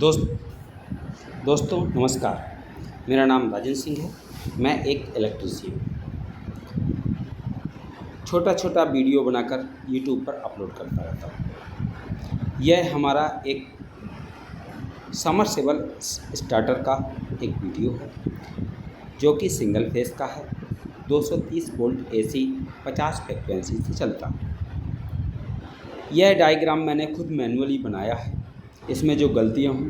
दोस्तों नमस्कार। मेरा नाम राजेंद्र सिंह है। मैं एक इलेक्ट्रीशियन छोटा छोटा वीडियो बनाकर यूट्यूब पर अपलोड करता रहता हूँ। यह हमारा एक समरसेबल स्टार्टर का एक वीडियो है जो कि सिंगल फेस का है। 230 वोल्ट एसी 50 फ्रिक्वेंसी से चलता है। यह डायग्राम मैंने खुद मैन्युअली बनाया है। इसमें जो गलतियाँ हों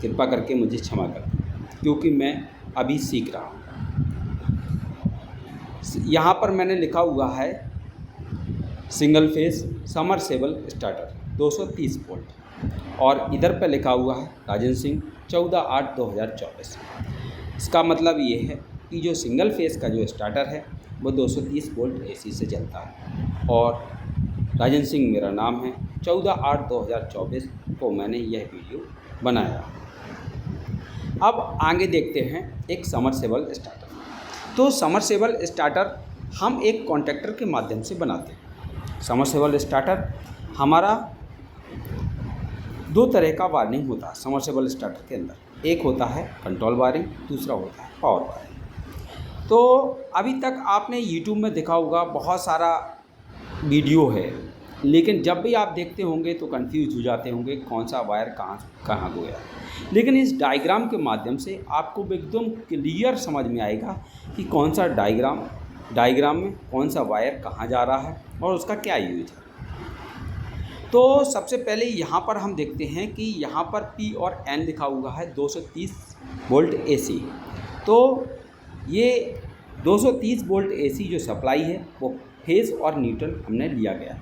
कृपा करके मुझे क्षमा कर दें, क्योंकि मैं अभी सीख रहा हूँ। यहाँ पर मैंने लिखा हुआ है single phase submersible starter 230 volt और इधर पे लिखा हुआ है राजेंद्र सिंह 14/8/2024। इसका मतलब ये है कि जो सिंगल फेस का जो स्टार्टर है वो 230 वोल्ट एसी से चलता है और राजेंद्र सिंह मेरा नाम है। 14/8/2024 को मैंने यह वीडियो बनाया। अब आगे देखते हैं एक समरसेबल स्टार्टर। तो समरसेबल स्टार्टर हम एक कॉन्टैक्टर के माध्यम से बनाते हैं। समरसेबल स्टार्टर हमारा दो तरह का वायरिंग होता है समरसेबल स्टार्टर के अंदर। एक होता है कंट्रोल वायरिंग, दूसरा होता है पावर वायरिंग। तो अभी तक आपने यूट्यूब में देखा होगा बहुत सारा वीडियो है, लेकिन जब भी आप देखते होंगे तो कंफ्यूज हो जाते होंगे कौन सा वायर कहाँ गया। लेकिन इस डायग्राम के माध्यम से आपको एकदम क्लियर समझ में आएगा कि कौन सा डायग्राम में कौन सा वायर कहाँ जा रहा है और उसका क्या यूज है। तो सबसे पहले यहाँ पर हम देखते हैं कि यहाँ पर P और N लिखा हुआ है 230 वोल्ट एसी। तो ये 230 वोल्ट एसी जो सप्लाई है वो फेज और न्यूट्रल हमने लिया गया।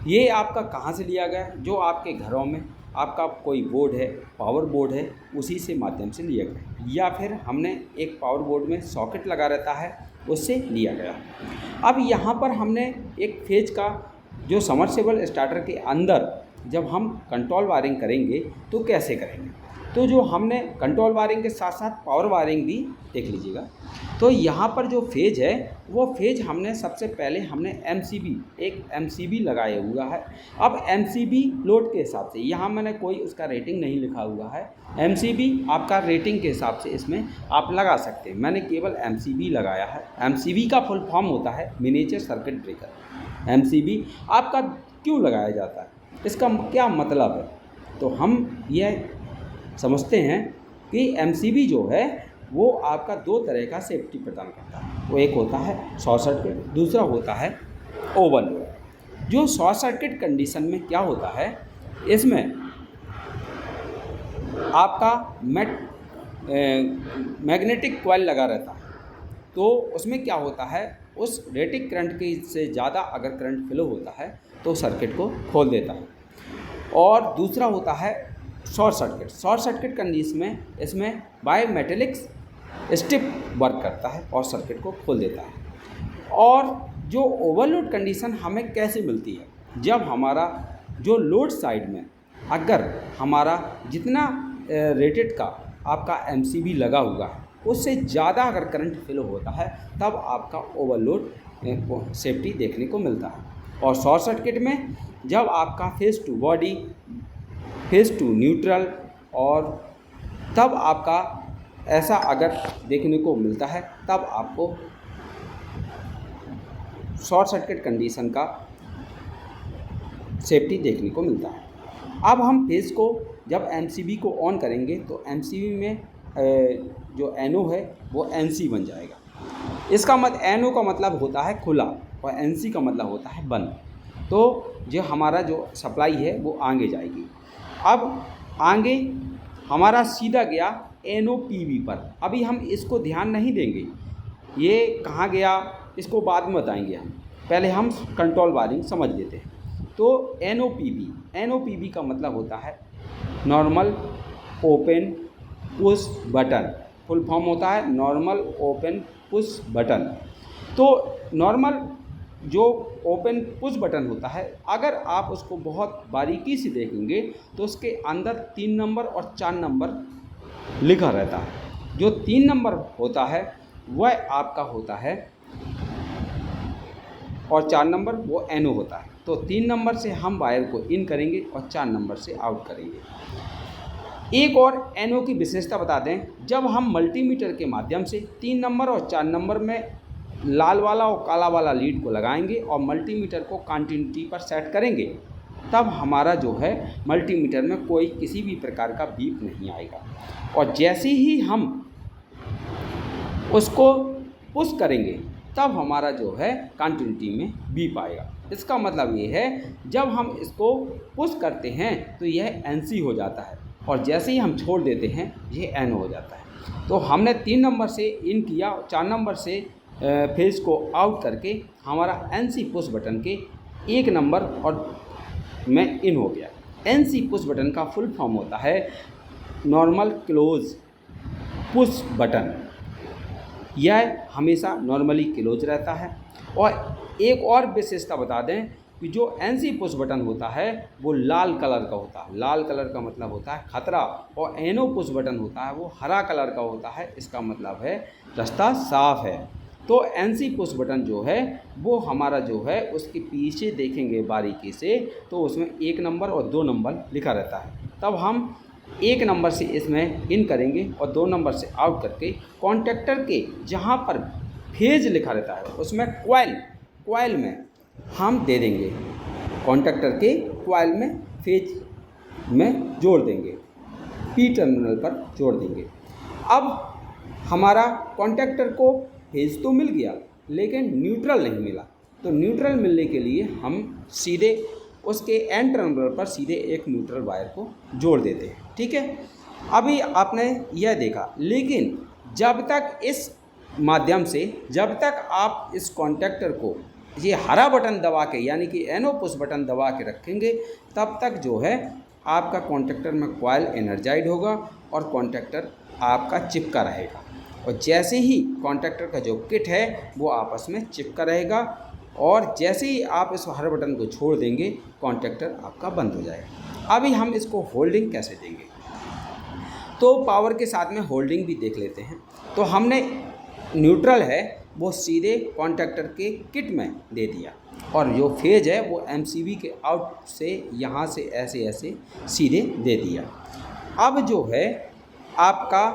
ये आपका कहाँ से लिया गया? जो आपके घरों में आपका कोई बोर्ड है, पावर बोर्ड है, उसी से माध्यम से लिया गया, या फिर हमने एक पावर बोर्ड में सॉकेट लगा रहता है उससे लिया गया। अब यहाँ पर हमने एक फेज का जो समरसेबल स्टार्टर के अंदर जब हम कंट्रोल वायरिंग करेंगे तो कैसे करेंगे, तो जो हमने कंट्रोल वायरिंग के साथ साथ पावर वायरिंग भी देख लीजिएगा। तो यहाँ पर जो फेज है वो फेज हमने सबसे पहले एक MCB लगाया हुआ है। अब MCB लोड के हिसाब से, यहाँ मैंने कोई उसका रेटिंग नहीं लिखा हुआ है। MCB आपका रेटिंग के हिसाब से इसमें आप लगा सकते हैं। मैंने केवल MCB लगाया है। MCB का फुल फॉर्म होता है मिनिएचर सर्किट ब्रेकर। MCB आपका क्यों लगाया जाता है, इसका क्या मतलब है, तो हम यह समझते हैं कि MCB जो है वो आपका दो तरह का सेफ्टी प्रदान करता है। वो एक होता है शॉर्ट सर्किट, दूसरा होता है ओवरलोड। जो शॉर्ट सर्किट कंडीशन में क्या होता है, इसमें आपका मैग्नेटिक कॉइल लगा रहता है। तो उसमें क्या होता है, उस रेटेड करंट के से ज़्यादा अगर करंट फ्लो होता है तो सर्किट को खोल देता है। और दूसरा होता है शॉर्ट सर्किट कंडीशन में इसमें बायोमेटेलिक्स स्टिप वर्क करता है और सर्किट को खोल देता है। और जो ओवरलोड कंडीशन हमें कैसे मिलती है, जब हमारा जो लोड साइड में अगर हमारा जितना रेटेड का आपका MCB लगा हुआ है उससे ज़्यादा अगर करंट फ्लो होता है तब आपका ओवरलोड सेफ्टी देखने को मिलता है। और शॉर्ट सर्किट में जब आपका phase two body, phase two neutral, और तब आपका ऐसा अगर देखने को मिलता है तब आपको शॉर्ट सर्किट कंडीशन का सेफ्टी देखने को मिलता है। अब हम फेज को जब MCB को ऑन करेंगे तो MCB में जो NO है वो NC बन जाएगा। इसका NO का मतलब होता है खुला और NC का मतलब होता है बंद। तो जो हमारा जो सप्लाई है वो आगे जाएगी। अब आगे हमारा सीधा गया NOPB पर। अभी हम इसको ध्यान नहीं देंगे, ये कहाँ गया इसको बाद में बताएंगे हम, पहले हम कंट्रोल वायरिंग समझ लेते हैं। तो NOPB का मतलब होता है normal open push button. Full form होता है नॉर्मल ओपन पुश बटन। तो नॉर्मल जो ओपन पुश बटन होता है, अगर आप उसको बहुत बारीकी से देखेंगे तो उसके अंदर 3 नंबर और 4 नंबर लिखा रहता है। जो 3 नंबर होता है वह आपका होता है और 4 नंबर वो NO होता है। तो 3 नंबर से हम वायर को इन करेंगे और 4 नंबर से आउट करेंगे। एक और NO की विशेषता बता दें, जब हम मल्टीमीटर के माध्यम से 3 नंबर और 4 नंबर में लाल वाला और काला वाला लीड को लगाएंगे और मल्टीमीटर को कंटिन्यूटी पर सेट करेंगे, तब हमारा जो है मल्टीमीटर में कोई किसी भी प्रकार का बीप नहीं आएगा। और जैसे ही हम उसको पुश करेंगे तब हमारा जो है कंटिन्यूटी में बीप आएगा। इसका मतलब ये है, जब हम इसको पुश करते हैं तो यह NC हो जाता है और जैसे ही हम छोड़ देते हैं ये NO हो जाता है। तो हमने 3 नंबर से इन किया, 4 नंबर से फेज को आउट करके हमारा NC पुश बटन के 1 नंबर और में इन हो गया। NC पुश बटन का फुल फॉर्म होता है नॉर्मल क्लोज पुश बटन। यह हमेशा नॉर्मली क्लोज रहता है। और एक और विशेषता बता दें कि जो NC पुश बटन होता है वो लाल कलर का होता है। लाल कलर का मतलब होता है खतरा, और NO पुश बटन होता है वो हरा कलर का होता है। इसका मतलब है रास्ता साफ है। तो NC पुश बटन जो है वो हमारा जो है उसके पीछे देखेंगे बारीकी से तो उसमें 1 नंबर और 2 नंबर लिखा रहता है। तब हम 1 नंबर से इसमें इन करेंगे और 2 नंबर से आउट करके कॉन्टैक्टर के जहाँ पर फेज लिखा रहता है उसमें कॉइल में हम दे देंगे, कॉन्टैक्टर के कॉइल में फेज में जोड़ देंगे, P टर्मिनल पर जोड़ देंगे। अब हमारा कॉन्टैक्टर को फेज तो मिल गया लेकिन न्यूट्रल नहीं मिला, तो न्यूट्रल मिलने के लिए हम सीधे उसके N टर्मिनल पर सीधे एक न्यूट्रल वायर को जोड़ देते हैं। ठीक है, अभी आपने यह देखा, लेकिन जब तक इस माध्यम से जब तक आप इस कॉन्टैक्टर को ये हरा बटन दबा के यानी कि NO पुश बटन दबा के रखेंगे तब तक जो है आपका कॉन्टैक्टर में कॉइल एनर्जाइड होगा और कॉन्टैक्टर आपका चिपका रहेगा। और जैसे ही कॉन्टैक्टर का जो किट है वो आपस में चिपका रहेगा और जैसे ही आप इस हरे बटन को छोड़ देंगे कॉन्टैक्टर आपका बंद हो जाएगा। अभी हम इसको होल्डिंग कैसे देंगे, तो पावर के साथ में होल्डिंग भी देख लेते हैं। तो हमने न्यूट्रल है वो सीधे कॉन्टैक्टर के किट में दे दिया और जो फेज है वो MCB के आउट से यहाँ से ऐसे सीधे दे दिया। अब जो है आपका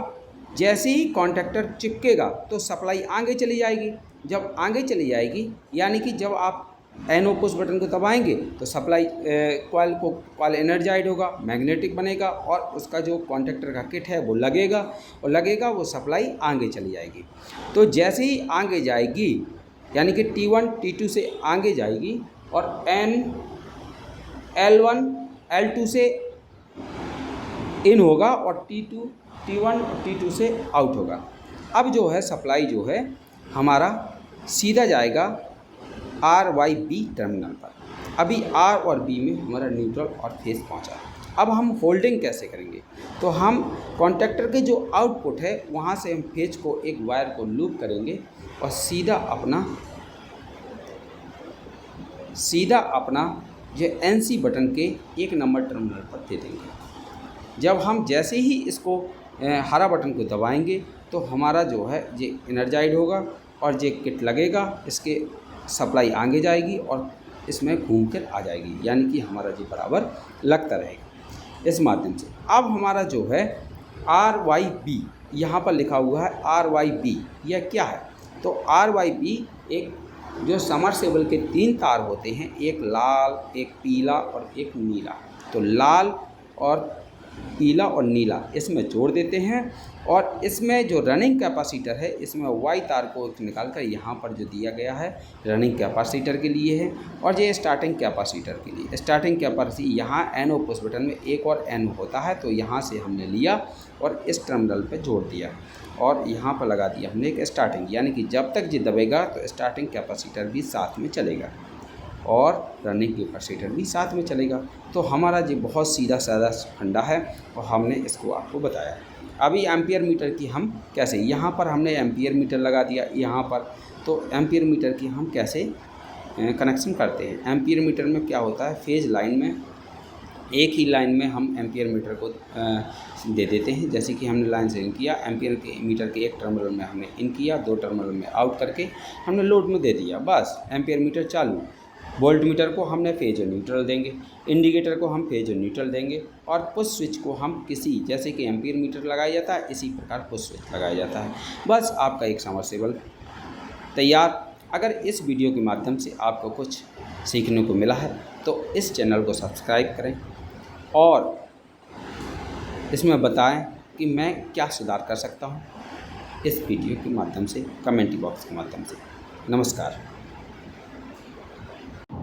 जैसे ही कॉन्टैक्टर चिपकेगा तो सप्लाई आगे चली जाएगी। जब आगे चली जाएगी यानी कि जब आप NO पुश बटन को दबाएंगे तो सप्लाई कॉइल एनर्जाइड होगा, मैग्नेटिक बनेगा और उसका जो कॉन्टैक्टर का किट है वो लगेगा वो सप्लाई आगे चली जाएगी। तो जैसे ही आगे जाएगी यानी कि T1 T2 से आगे जाएगी और L1 L2 से इन होगा और T1 और T2 से आउट होगा। अब जो है सप्लाई जो है हमारा सीधा जाएगा RYB टर्मिनल पर। अभी R और B में हमारा न्यूट्रल और फेज पहुंचा। अब हम होल्डिंग कैसे करेंगे, तो हम कॉन्टैक्टर के जो आउटपुट है वहां से हम फेज को एक वायर को लूप करेंगे और सीधा अपना जो NC बटन के 1 नंबर टर्मिनल पर दे देंगे। जब हम जैसे ही इसको हरा बटन को दबाएंगे तो हमारा जो है ये एनर्जाइड होगा और ये किट लगेगा, इसके सप्लाई आगे जाएगी और इसमें घूम कर आ जाएगी, यानी कि हमारा ये बराबर लगता रहेगा इस माध्यम से। अब हमारा जो है RYB यहाँ पर लिखा हुआ है RYB, यह क्या है, तो RYB एक जो समरसेबल के 3 तार होते हैं, एक लाल, एक पीला और एक नीला। तो लाल और पीला और नीला इसमें जोड़ देते हैं और इसमें जो रनिंग कैपेसिटर है इसमें वाई तार को निकाल कर यहाँ पर जो दिया गया है रनिंग कैपेसिटर के लिए है और ये स्टार्टिंग कैपेसिटर के लिए। स्टार्टिंग कैपेसिटी यहाँ NO पुश बटन में एक और N होता है, तो यहाँ से हमने लिया और इस टर्मिनल पे जोड़ दिया और यहाँ पर लगा दिया हमने एक स्टार्टिंग, यानी कि जब तक ये दबेगा तो स्टार्टिंग कैपेसिटर भी साथ में चलेगा और रनिंग कैपेसिटर भी साथ में चलेगा। तो हमारा ये बहुत सीधा साधा फंडा है और हमने इसको आपको बताया। अभी एम्पियर मीटर की हम कैसे, यहाँ पर हमने एम्पियर मीटर लगा दिया यहाँ पर, तो एम्पियर मीटर की हम कैसे कनेक्शन करते हैं। एम्पियर मीटर में क्या होता है, फेज लाइन में एक ही लाइन में हम एम्पियर मीटर को दे देते हैं। जैसे कि हमने लाइन से इन किया, एम्पियर के मीटर के एक टर्मिनल में हमने इन किया, 2 टर्मिनल में आउट करके हमने लोड में दे दिया, बस एम्पियर मीटर चालू। वोल्ट मीटर को हमने फेज और न्यूट्रल देंगे, इंडिकेटर को हम फेज और न्यूट्रल देंगे, और पुश स्विच को हम किसी, जैसे कि एम्पीयर मीटर लगाया जाता है इसी प्रकार पुश स्विच लगाया जाता है। बस आपका एक समरसेबल तैयार। अगर इस वीडियो के माध्यम से आपको कुछ सीखने को मिला है तो इस चैनल को सब्सक्राइब करें और इसमें बताएं कि मैं क्या सुधार कर सकता हूं इस वीडियो के माध्यम से, कमेंट बॉक्स के माध्यम से। नमस्कार।